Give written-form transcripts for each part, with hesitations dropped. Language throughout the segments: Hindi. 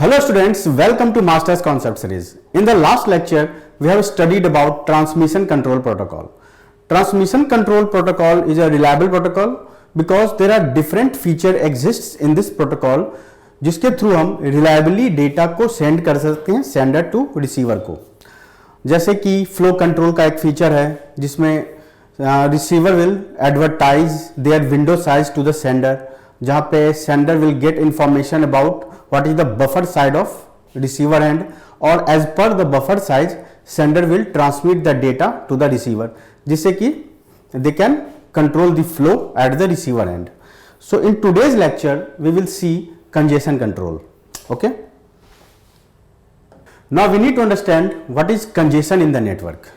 Hello students, welcome to Masters Concept Series. In the last lecture, we have studied about Transmission Control Protocol. Transmission Control Protocol is a reliable protocol because there are different feature exists in this protocol जिसके थ्रू हम reliably डेटा को सेंड कर सकते हैं सेंडर टू रिसीवर को। जैसे कि फ्लो कंट्रोल का एक फीचर है जिसमें receiver will advertise their window size to the sender, जहाँ पे sender will get information about what is the buffer side of receiver end, or as per the buffer size sender will transmit the data to the receiver जिससे कि they can control the flow at the receiver end. So in today's lecture we will see congestion control. Okay, now we need to understand what is congestion in the network.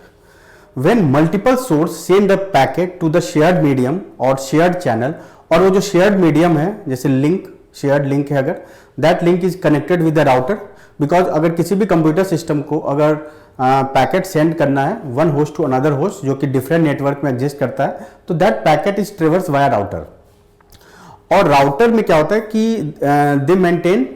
When multiple source send a packet to the shared medium or shared channel, और वो जो shared medium है जैसे लिंक शेयर्ड लिंक है, अगर that link is connected with the router, because अगर किसी भी कंप्यूटर सिस्टम को अगर पैकेट सेंड करना है one host to another host जो कि डिफरेंट नेटवर्क में एग्जिस्ट करता है, तो that packet is traverse via router. और राउटर में क्या होता है कि they maintain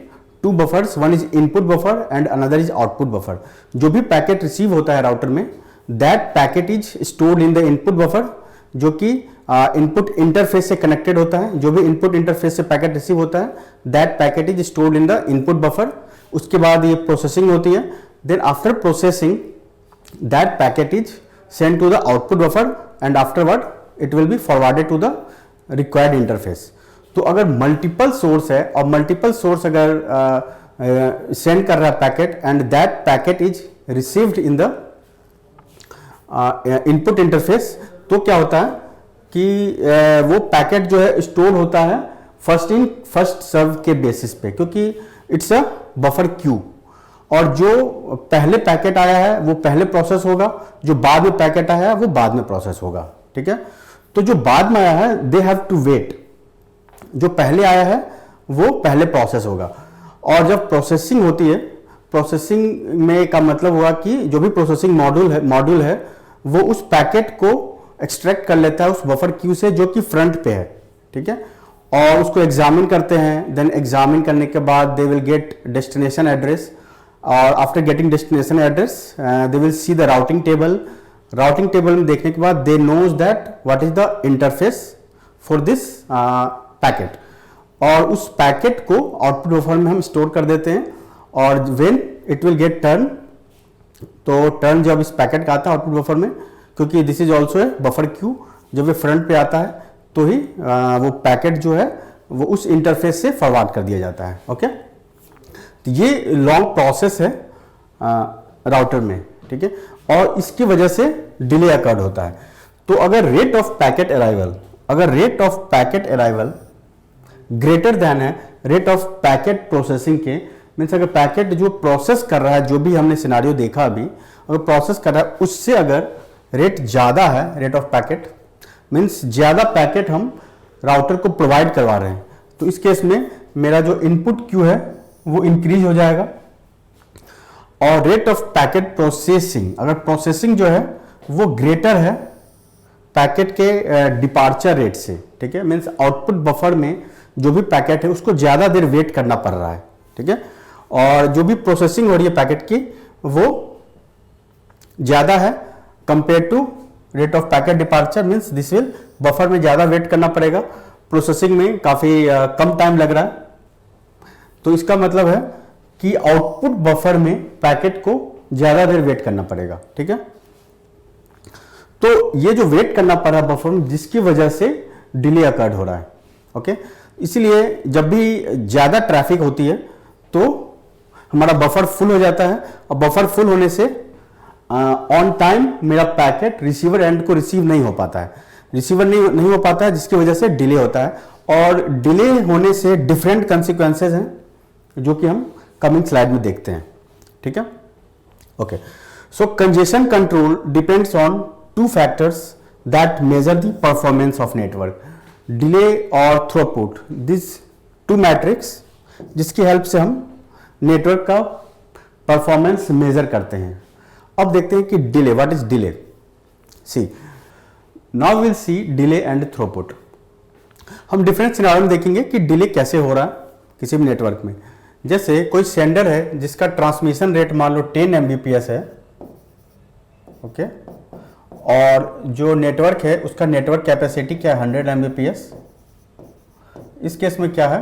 two buffers, one is input buffer and another is output buffer. जो भी पैकेट रिसीव होता है राउटर में, that packet is stored in the input buffer जो कि इनपुट इंटरफेस से कनेक्टेड होता है। जो भी इनपुट इंटरफेस से पैकेट रिसीव होता है that packet is stored in the input buffer. उसके बाद ये प्रोसेसिंग होती है, then after processing that packet is send to the output buffer and afterward it will be forwarded to the required interface. तो अगर मल्टीपल सोर्स है और मल्टीपल सोर्स अगर सेंड कर रहा है packet and that packet is received in the input interface, तो क्या होता है कि वो पैकेट जो है स्टोर होता है फर्स्ट इन फर्स्ट सर्व के बेसिस पे, क्योंकि इट्स अ बफर क्यू। और जो पहले पैकेट आया है वो पहले प्रोसेस होगा, जो बाद में पैकेट आया है वो बाद में प्रोसेस होगा। ठीक है, तो जो बाद में आया है दे हैव टू वेट, जो पहले आया है वो पहले प्रोसेस होगा। और जब प्रोसेसिंग होती है, प्रोसेसिंग में का मतलब हुआ कि जो भी प्रोसेसिंग मॉड्यूल है वो उस पैकेट को एक्सट्रैक्ट कर लेता है उस बफर क्यू से जो कि फ्रंट पे है। ठीक है, और उसको एग्जामिन करते हैं, देन एग्जामिन करने के बाद they will get destination address, और after getting destination address they will see the routing table. Routing table में देखने के बाद they knows that what is the interface for this packet, और उस पैकेट को आउटपुट बफर में हम स्टोर कर देते हैं। और when it will get turn, तो टर्न जब इस पैकेट का आता है आउटपुट बफर में, क्योंकि दिस इज ऑल्सो है बफर क्यू, जब ये फ्रंट पे आता है तो ही वो पैकेट जो है वो उस इंटरफेस से फॉरवर्ड कर दिया जाता है। ओके, तो ये लॉन्ग प्रोसेस है राउटर में। ठीक है, और इसकी वजह से डिले अकर्ड होता है। तो अगर rate of packet arrival greater than है रेट ऑफ पैकेट प्रोसेसिंग के, मीन्स अगर पैकेट जो प्रोसेस कर रहा है, जो भी हमने सिनारियो देखा अभी, अगर प्रोसेस कर रहा है उससे अगर रेट ज़्यादा है, रेट ऑफ पैकेट मीन्स ज़्यादा पैकेट हम राउटर को प्रोवाइड करवा रहे हैं, तो इस केस में मेरा जो इनपुट क्यू है वो इंक्रीज हो जाएगा। और रेट ऑफ पैकेट प्रोसेसिंग, अगर प्रोसेसिंग जो है वो ग्रेटर है पैकेट के डिपार्चर रेट से, ठीक है, मीन्स आउटपुट बफर में जो भी पैकेट है उसको ज़्यादा देर वेट करना पड़ रहा है। ठीक है, और जो भी प्रोसेसिंग हो रही है पैकेट की वो ज़्यादा है compare to rate of packet departure, means this will buffer में ज़्यादा वेट करना पड़ेगा, प्रोसेसिंग में काफ़ी कम टाइम लग रहा है। तो इसका मतलब है कि आउटपुट बफर में पैकेट को ज़्यादा देर वेट करना पड़ेगा। ठीक है, तो ये जो वेट करना पड़ रहा है बफर में, जिसकी वजह से डिले अकर्ड हो रहा है। ओके, इसलिए जब भी ज़्यादा ट्रैफिक होती है तो हमारा बफर फुल हो जाता है, और बफर फुल होने से ऑन टाइम मेरा पैकेट रिसीवर एंड को रिसीव नहीं हो पाता है, नहीं हो पाता है, जिसकी वजह से डिले होता है। और डिले होने से डिफरेंट कंसिक्वेंसेस हैं जो कि हम कमिंग स्लाइड में देखते हैं। ठीक है, okay, so congestion control depends on two factors that measure the performance of network, delay और थ्रूपुट, दिस टू मैट्रिक्स जिसकी हेल्प से हम नेटवर्क का परफॉर्मेंस मेजर करते हैं। अब देखते हैं कि delay, what is delay. See now will see delay and throughput. हम डिफरेंट सिनारियो में देखेंगे कि डिले कैसे हो रहा है किसी भी नेटवर्क में। जैसे कोई सेंडर है जिसका ट्रांसमिशन रेट मान लो 10 Mbps है, ओके, और जो नेटवर्क है उसका नेटवर्क कैपेसिटी क्या है 100 Mbps। इस केस में क्या है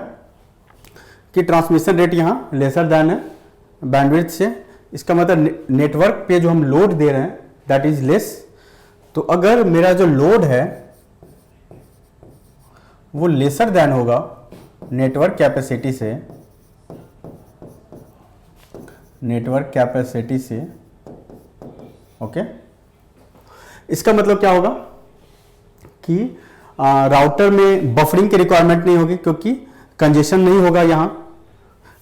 कि ट्रांसमिशन रेट यहाँ लेसर दैन है बैंडविड्थ से, इसका मतलब नेटवर्क पे जो हम लोड दे रहे हैं दैट इज लेस। तो अगर मेरा जो लोड है वो लेसर दैन होगा नेटवर्क कैपेसिटी से, ओके, इसका मतलब क्या होगा कि राउटर में बफरिंग की रिक्वायरमेंट नहीं होगी क्योंकि कंजेशन नहीं होगा यहाँ,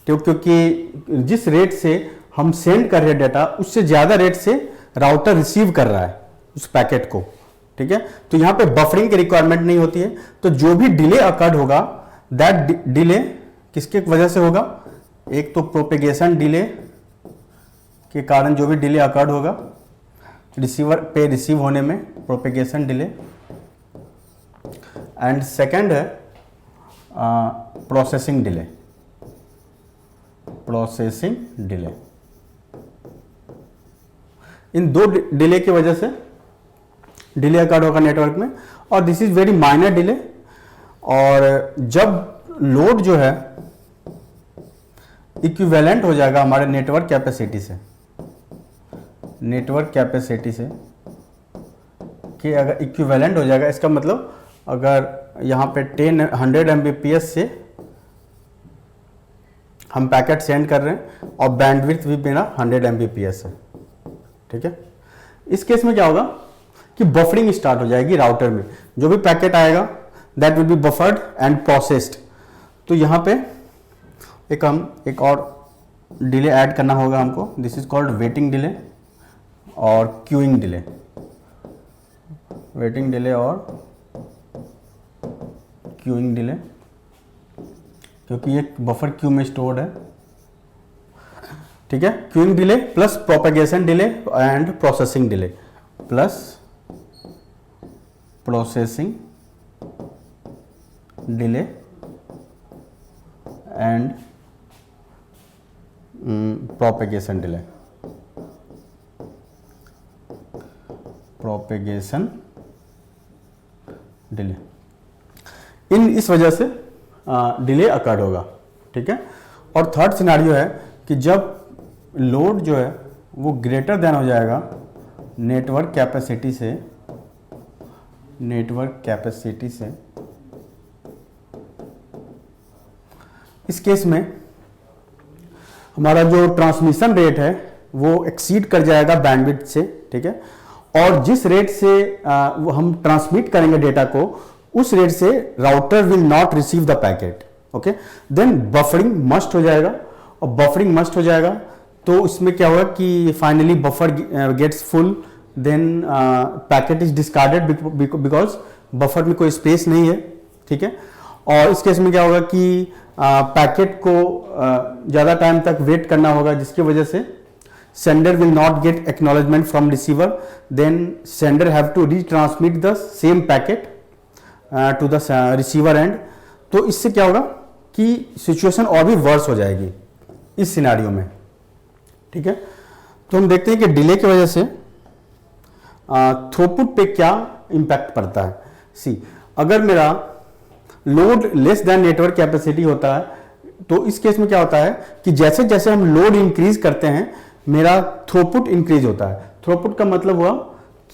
क्योंकि जिस रेट से हम सेंड कर रहे हैं डेटा उससे ज़्यादा रेट से राउटर रिसीव कर रहा है उस पैकेट को, ठीक है। तो यहाँ पे बफरिंग की रिक्वायरमेंट नहीं होती है। तो जो भी डिले अकर्ड होगा दैट डिले किसके वजह से होगा, एक तो प्रोपेगेशन डिले के कारण जो भी डिले अकर्ड होगा रिसीवर पे रिसीव होने में, प्रोपेगेशन डिले, एंड सेकंड है प्रोसेसिंग डिले। इन दो डिले की वजह से डिले अकर्ड होगा नेटवर्क में, और this is very minor delay. और जब लोड जो है इक्विवेलेंट हो जाएगा हमारे नेटवर्क कैपेसिटी से कि अगर इक्विवेलेंट हो जाएगा, इसका मतलब अगर यहाँ पे 100 Mbps से हम पैकेट सेंड कर रहे हैं और बैंडविड्थ भी मेरा 100 Mbps है, ठीक है। इस केस में क्या होगा कि बफरिंग स्टार्ट हो जाएगी राउटर में, जो भी पैकेट आएगा that will be buffered and processed. तो यहाँ पे एक और डिले ऐड करना होगा हमको, this is called waiting delay और क्यूइंग डिले, क्योंकि ये बफर क्यू में स्टोर्ड है, ठीक है। Queuing delay plus propagation delay and processing delay plus processing delay and propagation delay इस वजह से डिले अकर्ड होगा, ठीक है। और थर्ड सिनेरियो है कि जब लोड जो है वो ग्रेटर देन हो जाएगा नेटवर्क कैपेसिटी से, इस केस में हमारा जो ट्रांसमिशन रेट है वो एक्सीड कर जाएगा बैंडविड्थ से, ठीक है। और जिस रेट से वो हम ट्रांसमिट करेंगे डेटा को, उस रेट से router will not receive the packet, okay. Then buffering must हो जाएगा, और बफरिंग मस्ट हो जाएगा तो इसमें क्या होगा कि finally buffer gets full, then packet is discarded because buffer में कोई स्पेस नहीं है, ठीक है। और इस केस में क्या होगा कि पैकेट को ज़्यादा टाइम तक वेट करना होगा, जिसकी वजह से sender will not get acknowledgement from receiver, then sender have to retransmit the same packet to the receiver end। तो इससे क्या होगा कि सिचुएशन और भी वर्स हो जाएगी इस सिनेरियो में, ठीक है। तो हम देखते हैं कि डिले की वजह से थ्रूपुट पे क्या इम्पैक्ट पड़ता है। सी, अगर मेरा load less than network capacity होता है तो इस केस में क्या होता है कि जैसे जैसे हम लोड इंक्रीज करते हैं मेरा थ्रूपुट इंक्रीज होता है। थ्रूपुट का मतलब हुआ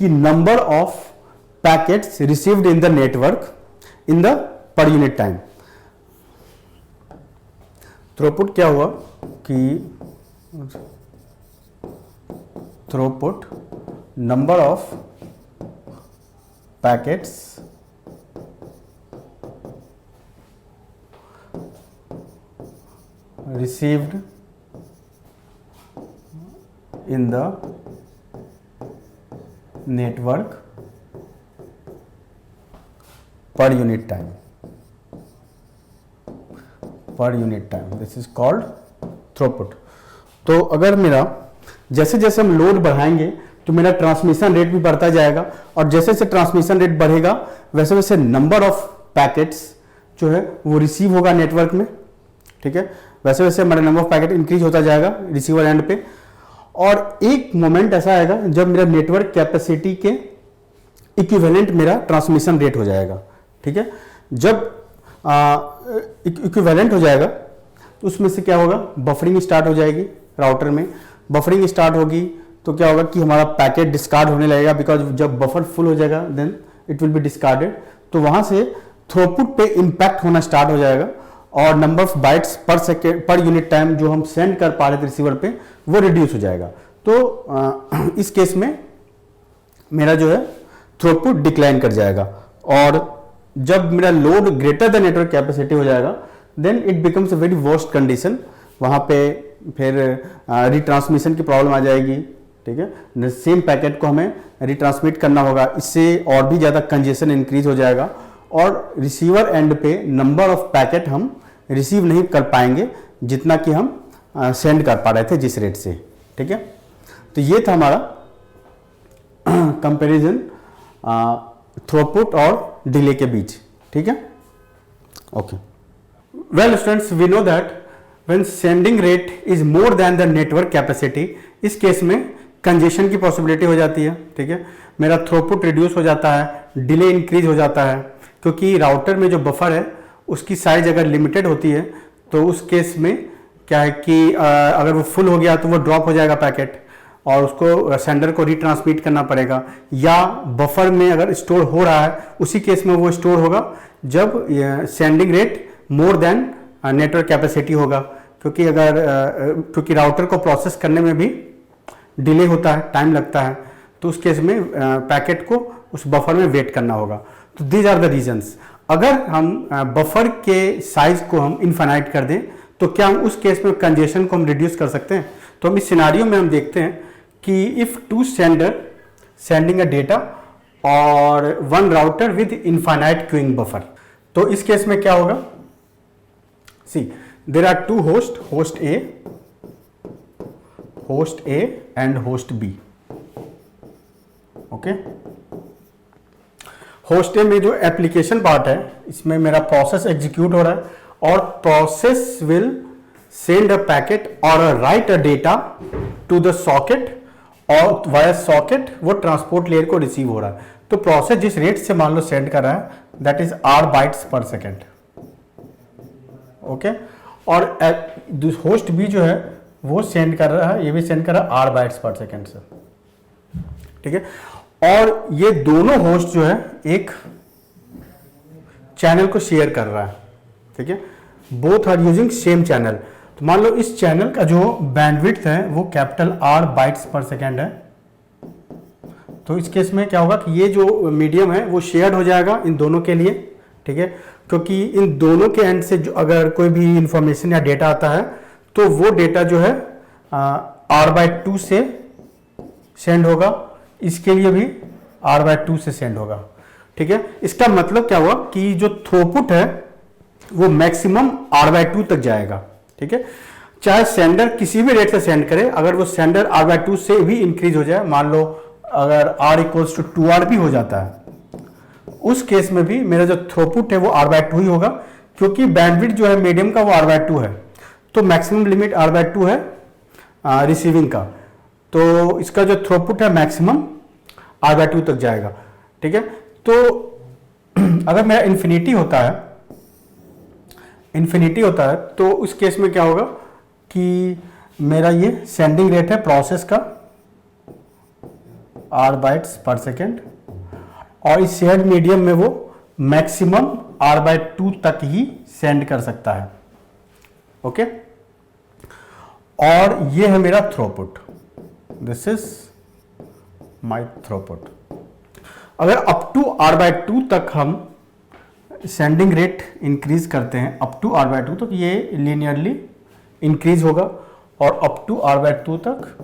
कि number of packets received in the network in the per unit time. Throughput क्या हुआ कि throughput number of packets received in the network per unit time, this is called throughput। तो अगर मेरा जैसे जैसे हम लोड बढ़ाएंगे तो मेरा ट्रांसमिशन रेट भी बढ़ता जाएगा, और जैसे जैसे ट्रांसमिशन रेट बढ़ेगा वैसे वैसे नंबर ऑफ पैकेट्स जो है वो रिसीव होगा नेटवर्क में, ठीक है। वैसे वैसे हमारा नंबर ऑफ पैकेट इंक्रीज होता जाएगा रिसीवर एंड पे, और एक मोमेंट ऐसा आएगा जब मेरा नेटवर्क कैपेसिटी के इक्विवेलेंट मेरा ट्रांसमिशन रेट हो जाएगा, ठीक है। जब इक्विवेलेंट हो जाएगा तो उसमें से क्या होगा, बफरिंग स्टार्ट हो जाएगी राउटर में। बफरिंग स्टार्ट होगी तो क्या होगा कि हमारा पैकेट डिस्कार्ड होने लगेगा, बिकॉज जब बफर फुल हो जाएगा then it will be discarded. तो वहां से थ्रूपुट पे इंपैक्ट होना स्टार्ट हो जाएगा और number of bytes per second per unit time जो हम सेंड कर पा रहे थे रिसीवर पे वो रिड्यूस हो जाएगा। तो इस केस में मेरा जो है थ्रूपुट डिक्लाइन कर जाएगा, और जब मेरा load greater than network capacity हो जाएगा then it becomes a very worst condition. वहां पे फिर रिट्रांसमिशन की प्रॉब्लम आ जाएगी, ठीक है। सेम पैकेट को हमें रिट्रांसमिट करना होगा, इससे और भी ज़्यादा कंजेशन इंक्रीज हो जाएगा और रिसीवर एंड पे नंबर ऑफ पैकेट हम रिसीव नहीं कर पाएंगे जितना कि हम सेंड कर पा रहे थे जिस रेट से, ठीक है। तो ये था हमारा कंपैरिजन थ्रूपुट और डिले के बीच, ठीक है। Okay, well students, we know that when sending rate is more than the network capacity, इस केस में कंजेशन की पॉसिबिलिटी हो जाती है, ठीक है। मेरा थ्रूपुट रिड्यूस हो जाता है, डिले इंक्रीज हो जाता है, क्योंकि राउटर में जो बफर है उसकी साइज अगर लिमिटेड होती है तो उस केस में क्या है कि अगर वो फुल हो गया तो वो ड्रॉप हो जाएगा पैकेट और उसको सेंडर को रिट्रांसमिट करना पड़ेगा, या बफर में अगर स्टोर हो रहा है उसी केस में वो स्टोर होगा जब sending rate more than network capacity होगा, क्योंकि क्योंकि राउटर को प्रोसेस करने में भी डिले होता है, टाइम लगता है, तो उस केस में पैकेट को उस बफर में वेट करना होगा। तो दीज आर द रीजंस। अगर हम बफर के साइज को हम इनफाइनाइट कर दें तो क्या हम उस केस में कंजेशन को हम रिड्यूस कर सकते हैं? तो हम इस सिनारियो में हम देखते हैं कि if two sender sending a data और one router with infinite queuing buffer, तो इस केस में क्या होगा? See, there are two host, host A and host B, okay. Host A में जो एप्लीकेशन पार्ट है इसमें मेरा प्रोसेस एग्जीक्यूट हो रहा है और process will send a packet और write a data to the socket, और वाया सॉकेट वो ट्रांसपोर्ट लेयर को रिसीव हो रहा है। तो प्रोसेस जिस रेट से मान लो सेंड कर रहा है that is R bytes per second, okay. और होस्ट B जो है वो सेंड कर रहा है, ये भी सेंड कर रहा है R बाइट्स पर सेकेंड से, ठीक है। और ये दोनों होस्ट जो है एक चैनल को शेयर कर रहा है, ठीक है। Both are using same channel. तो मान लो इस चैनल का जो बैंडविड्थ है वो capital R bytes per second है। तो इस केस में क्या होगा कि ये जो मीडियम है वो शेयर्ड हो जाएगा इन दोनों के लिए, ठीक है। क्योंकि इन दोनों के एंड से जो अगर कोई भी इंफॉर्मेशन या डेटा आता है तो वो डेटा जो है R/2 से सेंड होगा, इसके लिए भी R/2 से सेंड होगा, ठीक है। इसका मतलब क्या हुआ कि जो थ्रूपुट है वो मैक्सिमम R/2 तक जाएगा, ठीक है। चाहे सेंडर किसी भी रेट से सेंड करे, अगर वो सेंडर R/2 से भी इंक्रीज हो जाए, मान लो अगर R = 2R भी हो जाता है, उस केस में भी मेरा जो थ्रूपुट है वो R/2 ही होगा, क्योंकि बैंडविड्थ जो है मीडियम का वो R/2 है। तो मैक्सिमम लिमिट R/2 है रिसीविंग का, तो इसका जो थ्रूपुट है मैक्सिमम R/2 तक जाएगा, ठीक है। तो अगर मेरा इन्फिनिटी होता है तो उस केस में क्या होगा कि मेरा ये सेंडिंग रेट है प्रोसेस का R बाइट्स पर सेकेंड, और इस शेयर्ड मीडियम में वो मैक्सिमम R/2 तक ही सेंड कर सकता है, ओके। और ये है मेरा throughput, this is my throughput. अगर अप टू R/2 तक हम सेंडिंग रेट इंक्रीज करते हैं, अप टू R/2 तक ये लीनियरली इंक्रीज होगा, और अप टू R/2 तक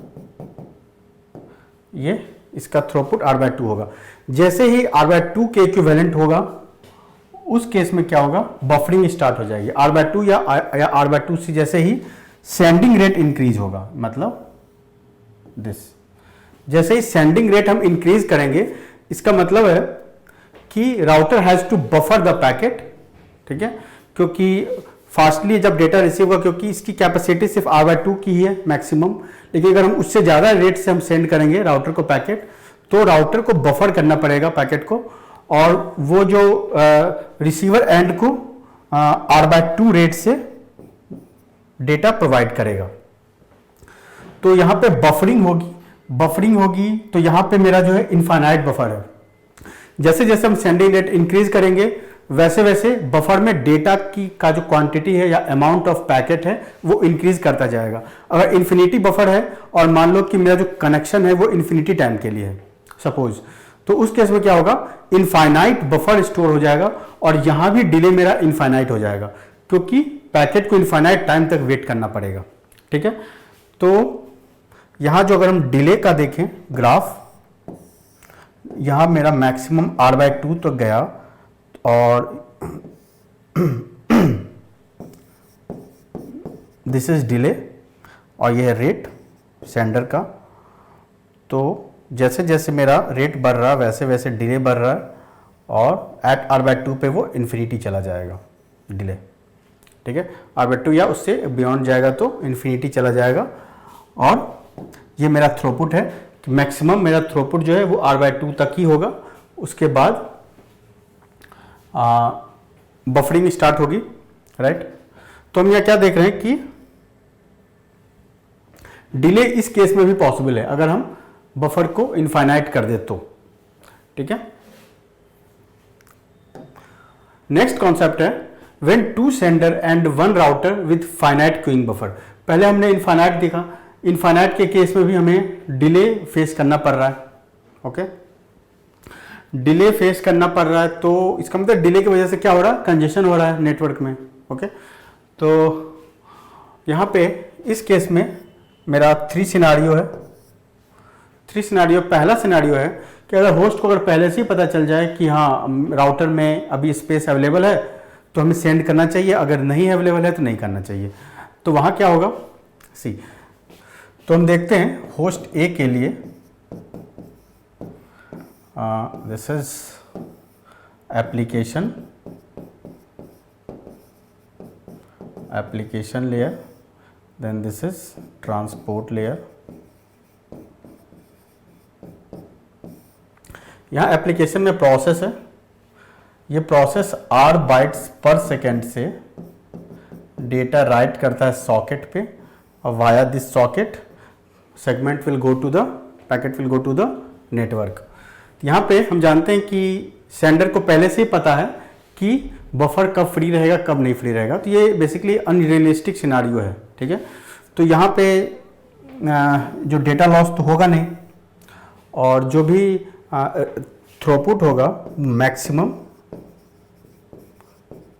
ये इसका थ्रूपुट R/2 होगा। जैसे ही R/2 के इक्विवेलेंट होगा उस केस में क्या होगा, बफरिंग स्टार्ट हो जाएगी। R/2 या R/2 से जैसे ही सेंडिंग रेट इंक्रीज होगा, मतलब दिस, जैसे ही सेंडिंग रेट हम इंक्रीज करेंगे इसका मतलब है कि router has to buffer the packet, ठीक है। क्योंकि फास्टली जब डेटा रिसीव होगा, क्योंकि इसकी कैपेसिटी सिर्फ R/2 की ही है मैक्सिमम, लेकिन अगर हम उससे ज़्यादा रेट से हम सेंड करेंगे राउटर को पैकेट, तो राउटर को बफर करना पड़ेगा पैकेट को, और वो जो रिसीवर एंड को R/2 रेट से डेटा प्रोवाइड करेगा। तो यहाँ पे बफरिंग होगी तो यहाँ पे मेरा जो है इनफाइनाइट बफर है। जैसे जैसे हम सेंडिंग रेट इंक्रीज करेंगे वैसे वैसे बफर में डेटा की का जो क्वांटिटी है या अमाउंट ऑफ पैकेट है वो इंक्रीज करता जाएगा। अगर इन्फिनिटी बफर है और मान लो कि मेरा जो कनेक्शन है वो इन्फिनिटी टाइम के लिए है सपोज, तो उस केस में क्या होगा, इनफाइनाइट बफर स्टोर हो जाएगा और यहां भी डिले मेरा इनफाइनाइट हो जाएगा, क्योंकि पैकेट को इनफाइनाइट टाइम तक वेट करना पड़ेगा। ठीक है, तो यहां जो अगर हम डिले का देखें ग्राफ, यहां मेरा मैक्सिमम R/2 तक गया और दिस इज डिले और यह है रेट सेंडर का। तो जैसे जैसे मेरा रेट बढ़ रहा है वैसे वैसे डिले बढ़ रहा है और एट R/2 पे वो इन्फिनिटी चला जाएगा डिले। ठीक है, R/2 या उससे बियॉन्ड जाएगा तो इन्फिनिटी चला जाएगा। और ये मेरा थ्रूपुट है कि मैक्सिमम मेरा थ्रूपुट जो है वो R/2 तक ही होगा, उसके बाद बफरिंग स्टार्ट होगी। राइट, तो हम यहाँ क्या देख रहे हैं कि डिले इस केस में भी पॉसिबल है अगर हम बफर को इनफाइनाइट कर दे तो। ठीक है, नेक्स्ट कॉन्सेप्ट है when two sender and one router with finite queuing buffer. पहले हमने इनफाइनाइट देखा, इनफाइनाइट के केस में भी हमें डिले फेस करना पड़ रहा है। ओके, डिले फेस करना पड़ रहा है तो इसका मतलब डिले की वजह से क्या हो रहा है, कंजेशन हो रहा है नेटवर्क में। ओके, तो यहाँ पे इस केस में मेरा 3 सिनारियो है। 3 सिनारियो, पहला सिनारियो है कि अगर होस्ट को अगर पहले से ही पता चल जाए कि हाँ राउटर में अभी स्पेस अवेलेबल है तो हमें सेंड करना चाहिए, अगर नहीं अवेलेबल है तो नहीं करना चाहिए। तो वहाँ क्या होगा, सी, तो हम देखते हैं होस्ट ए के लिए, this is application layer, then this is transport layer. यहाँ एप्लीकेशन में प्रोसेस है, ये process R bytes per second से डेटा राइट करता है सॉकेट पे और via this socket segment will go to the packet will go to the network. यहाँ पे हम जानते हैं कि सेंडर को पहले से ही पता है कि बफर कब फ्री रहेगा कब नहीं फ्री रहेगा, तो ये बेसिकली अनरियलिस्टिक सिनारियो है। ठीक है, तो यहाँ पे जो डेटा लॉस तो होगा नहीं और जो भी थ्रूपुट होगा मैक्सिमम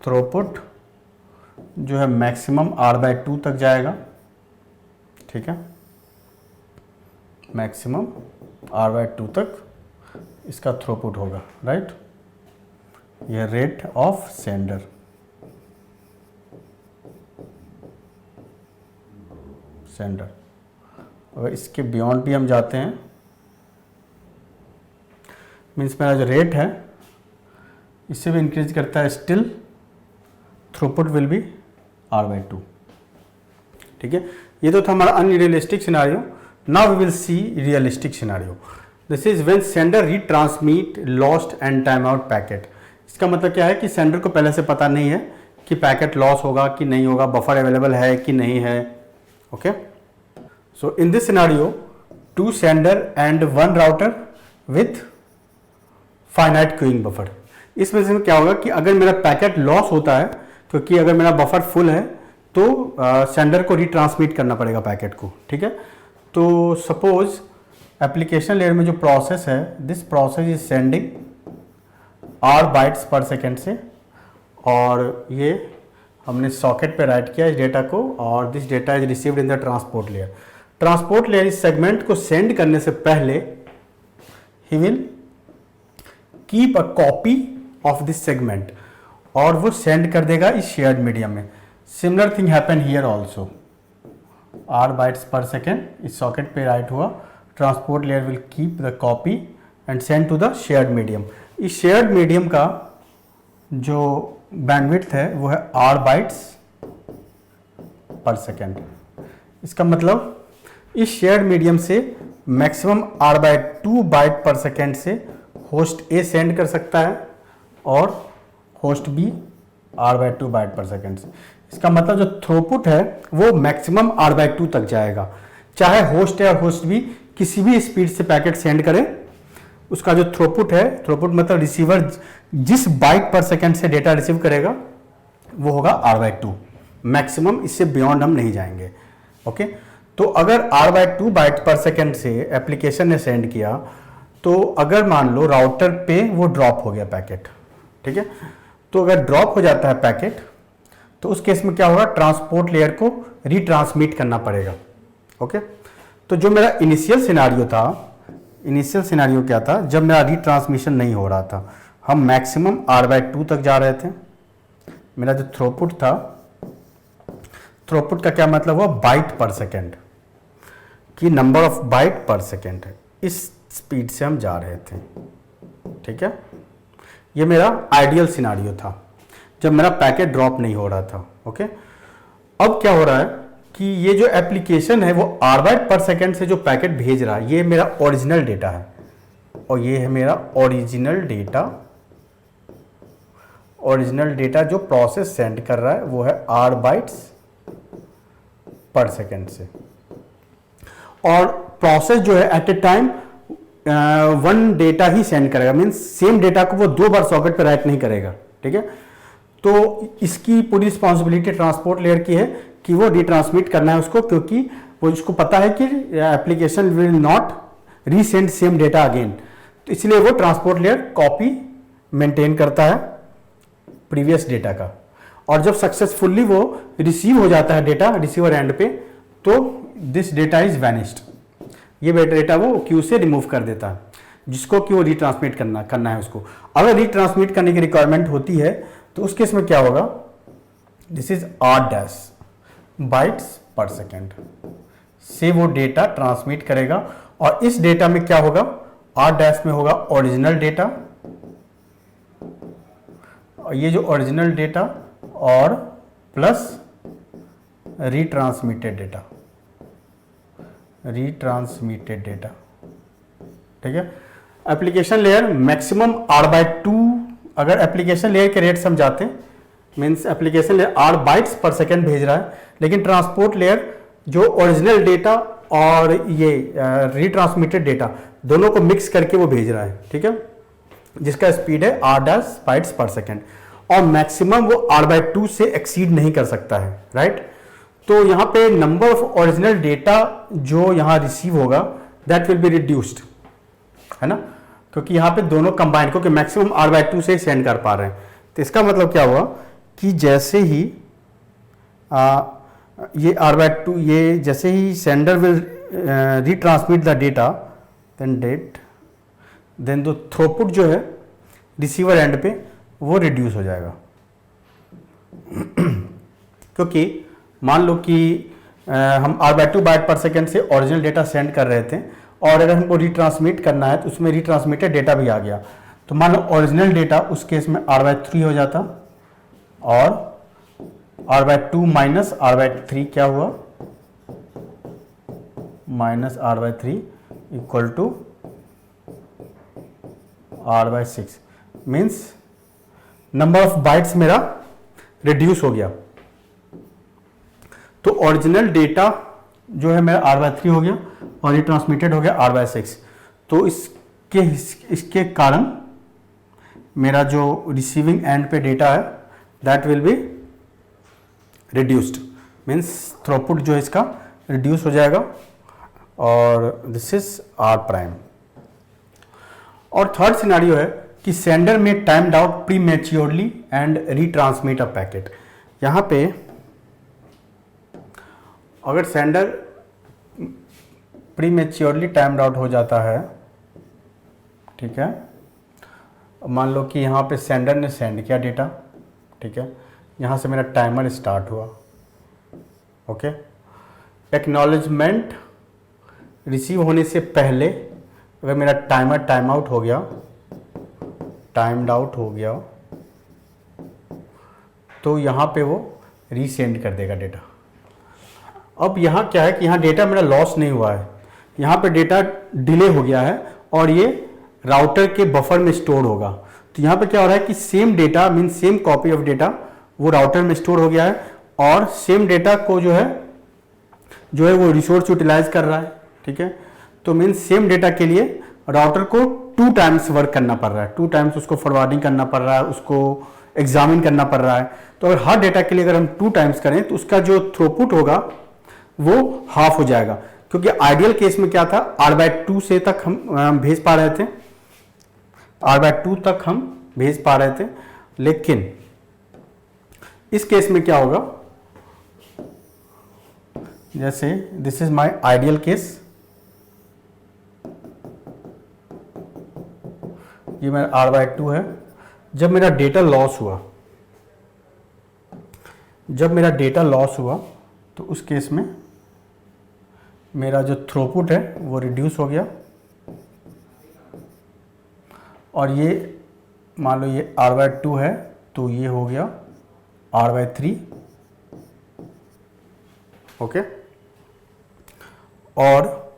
थ्रूपुट जो है मैक्सिमम R/2 तक जाएगा। ठीक है, मैक्सिमम R/2 तक इसका थ्रूपुट होगा। राइट, यह रेट ऑफ सेंडर, अगर इसके बियॉन्ड भी हम जाते हैं मीन्स मेरा जो रेट है इससे भी इंक्रीज करता है, still throughput will be R/2। ठीक है, ये तो था हमारा unrealistic scenario. Now we will see realistic scenario. This is when sender retransmit lost and time out packet. इसका मतलब क्या है कि सेंडर को पहले से पता नहीं है कि पैकेट लॉस होगा कि नहीं होगा, बफर अवेलेबल है कि नहीं है। Okay, so in this scenario 2 sender and 1 router with finite queuing buffer. इस वजह से क्या होगा कि अगर मेरा पैकेट लॉस होता है, क्योंकि अगर मेरा बफर फुल है तो सेंडर को रीट्रांसमिट करना पड़ेगा पैकेट को। ठीक है, तो सपोज एप्लीकेशन लेयर में जो प्रोसेस है, this process is sending R bytes per second से, और ये हमने सॉकेट पे राइट किया इस डेटा को और this data is received in the transport layer. Transport layer इस सेगमेंट को सेंड करने से पहले ही will keep a copy of this segment और वो सेंड कर देगा इस शेयर्ड मीडियम में। Similar thing happen here also, R bytes per second इस सॉकेट पे राइट हुआ, transport layer will keep the copy and send to the shared medium. इस शेयर्ड मीडियम का जो बैंडविड्थ है वो है R बाइट्स पर सेकेंड। इसका मतलब इस शेयर्ड मीडियम से मैक्सिमम r/2 बाइट पर सेकेंड से होस्ट ए सेंड कर सकता है और होस्ट बी r/2 बाइट पर सेकेंड से। इसका मतलब जो थ्रूपुट है वो मैक्सिमम r/2 तक जाएगा, चाहे होस्ट ए और होस्ट बी किसी भी स्पीड से पैकेट सेंड करे। उसका जो थ्रूपुट है, थ्रूपुट मतलब रिसीवर जिस बाइट पर सेकेंड से डेटा रिसीव करेगा वो होगा r/2 मैक्सिमम, इससे बियॉन्ड हम नहीं जाएंगे। ओके, तो अगर r/2 बाइट पर सेकेंड से एप्लीकेशन ने सेंड किया, तो अगर मान लो राउटर पे वो ड्रॉप हो गया पैकेट, ठीक है, तो अगर ड्रॉप हो जाता है पैकेट तो उस केस में क्या होगा, ट्रांसपोर्ट लेयर को रीट्रांसमिट करना पड़ेगा। ओके, तो जो मेरा इनिशियल सिनेरियो क्या था, जब मेरा रीट्रांसमिशन नहीं हो रहा था, हम मैक्सिमम r/2 तक जा रहे थे। मेरा जो थ्रूपुट था, थ्रूपुट का क्या मतलब हुआ, बाइट पर सेकेंड की नंबर ऑफ बाइट पर सेकेंड है, इस स्पीड से हम जा रहे थे। ठीक है, ये मेरा आइडियल सिनारियो था जब मेरा पैकेट ड्रॉप नहीं हो रहा था। ओके, अब क्या हो रहा है कि ये जो एप्लीकेशन है वो r बाइट पर सेकेंड से जो पैकेट भेज रहा है, ये मेरा ओरिजिनल डेटा है और ये है मेरा ओरिजिनल डेटा जो प्रोसेस सेंड कर रहा है वो है r बाइट्स पर सेकेंड से। और प्रोसेस जो है at a time one data ही सेंड करेगा, मीन्स सेम डेटा को वो 2 बार सॉकेट पे राइट नहीं करेगा। ठीक है, तो इसकी पूरी रिस्पॉन्सिबिलिटी ट्रांसपोर्ट लेयर की है कि वो रिट्रांसमिट करना है उसको, क्योंकि वो उसको पता है कि application will not resend same data again, तो इसलिए वो ट्रांसपोर्ट लेयर कॉपी मेंटेन करता है प्रीवियस डेटा का। और जब सक्सेसफुली वो रिसीव हो जाता है डेटा रिसीवर एंड पे, तो दिस डेटा इज वैनिश्ड, ये डेटा वो क्यू से रिमूव कर देता है, जिसको कि वो रिट्रांसमिट करना है उसको। अगर रिट्रांसमिट करने की रिक्वायरमेंट होती है तो उस केस में क्या होगा, this is r' bytes per second से वो डेटा ट्रांसमिट करेगा। और इस डेटा में क्या होगा, r' में होगा ओरिजिनल डेटा, और ये जो ओरिजिनल डेटा और प्लस रिट्रांसमिटेड डेटा। ठीक है, एप्लीकेशन लेयर मैक्सिमम r/2, अगर एप्लीकेशन लेयर के रेट समझाते हैं, means application layer r bytes per second भेज रहा है, लेकिन ट्रांसपोर्ट लेयर जो ओरिजिनल डेटा और ये रिट्रांसमिटेड डेटा दोनों को मिक्स करके वो भेज रहा है। ठीक है, जिसका स्पीड है r' बाइट्स पर सेकेंड, और मैक्सिमम वो r/2 से एक्सीड नहीं कर सकता है। राइट, तो यहाँ पे नंबर ऑफ ओरिजिनल डेटा जो यहाँ रिसीव होगा दैट विल बी रिड्यूस्ड, है ना, क्योंकि यहाँ पे दोनों कंबाइन, क्योंकि मैक्सिमम r/2 से ही सेंड कर पा रहे हैं। तो इसका मतलब क्या हुआ कि जैसे ही ये r/2, ये जैसे ही sender will retransmit the data, then the throughput जो है रिसीवर एंड पे वो रिड्यूस हो जाएगा। क्योंकि मान लो कि हम r/2 बाइट पर सेकेंड से ओरिजिनल डेटा सेंड कर रहे थे, और अगर हमको रिट्रांसमिट करना है तो उसमें रिट्रांसमिटेड डेटा भी आ गया, तो मान लो ओरिजिनल डेटा उस केस में r/3 हो जाता, और r/2 माइनस r/3 क्या हुआ, minus r/3 equal to r/6, means number of bytes मेरा रिड्यूस हो गया। तो ओरिजिनल डेटा जो है मेरा r/3 हो गया और ये ट्रांसमिटेड हो गया r/6। तो इसके कारण मेरा जो रिसीविंग एंड पे डेटा है that will be reduced, means throughput जो है इसका रिड्यूस हो जाएगा, और दिस इज r'। और थर्ड सिनेरियो है कि सेंडर में timed out प्रीमैच्योरली and retransmit a packet. यहाँ पे अगर सेंडर प्रीमैच्योरली टाइम्ड आउट हो जाता है, ठीक है, मान लो कि यहाँ पे सेंडर ने सेंड किया डेटा, ठीक है, यहाँ से मेरा टाइमर स्टार्ट हुआ। ओके, एक्नॉलेजमेंट रिसीव होने से पहले अगर मेरा टाइमर टाइम्ड आउट हो गया तो यहाँ पे वो रीसेंड कर देगा डेटा। अब यहाँ क्या है कि यहाँ डेटा मेरा लॉस नहीं हुआ है, यहाँ पे डेटा डिले हो गया है और ये राउटर के बफर में स्टोर होगा। तो यहाँ पे क्या हो रहा है कि same data mean same copy of data वो राउटर में स्टोर हो गया है और सेम डेटा को जो है वो रिसोर्स यूटिलाइज कर रहा है। ठीक है, तो मीन सेम डेटा के लिए राउटर को 2 टाइम्स वर्क करना पड़ रहा है, 2 टाइम्स उसको फॉरवर्डिंग करना पड़ रहा है, उसको एग्जामिन करना पड़ रहा है। तो अगर हर डेटा के लिए अगर हम 2 टाइम्स करें तो उसका जो थ्रूपुट होगा वो हाफ हो जाएगा, क्योंकि आइडियल केस में क्या था, r/2 से तक हम भेज पा रहे थे, r/2 तक हम भेज पा रहे थे। लेकिन इस केस में क्या होगा, जैसे this is my ideal case, ये मेरा r/2 है। जब मेरा डेटा लॉस हुआ, तो उस केस में मेरा जो थ्रूपुट है वो रिड्यूस हो गया और ये मान लो ये r/2 है तो ये हो गया r/3। ओके, और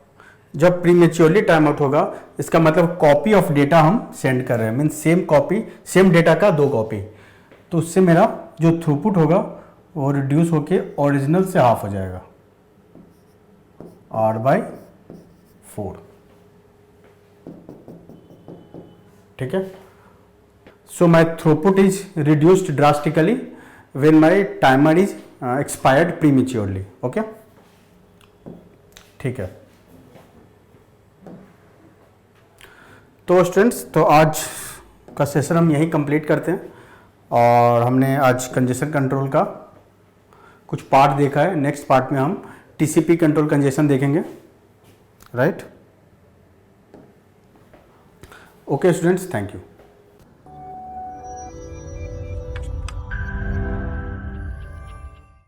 जब प्रीमेच्योरली टाइम आउट होगा, इसका मतलब कॉपी ऑफ डेटा हम सेंड कर रहे हैं, mean same copy, same data का 2 कॉपी, तो उससे मेरा जो थ्रूपुट होगा वो रिड्यूस होके ओरिजिनल से हाफ हो जाएगा, r/4। ठीक है, so my throughput is reduced drastically when my timer is expired prematurely. Okay, ठीक है। तो स्टूडेंट्स, तो आज का सेशन हम यहीं कंप्लीट करते हैं और हमने आज कंजेशन कंट्रोल का कुछ पार्ट देखा है। नेक्स्ट पार्ट में हम टीसीपी कंट्रोल कंजेशन देखेंगे, right. Okay students, thank you.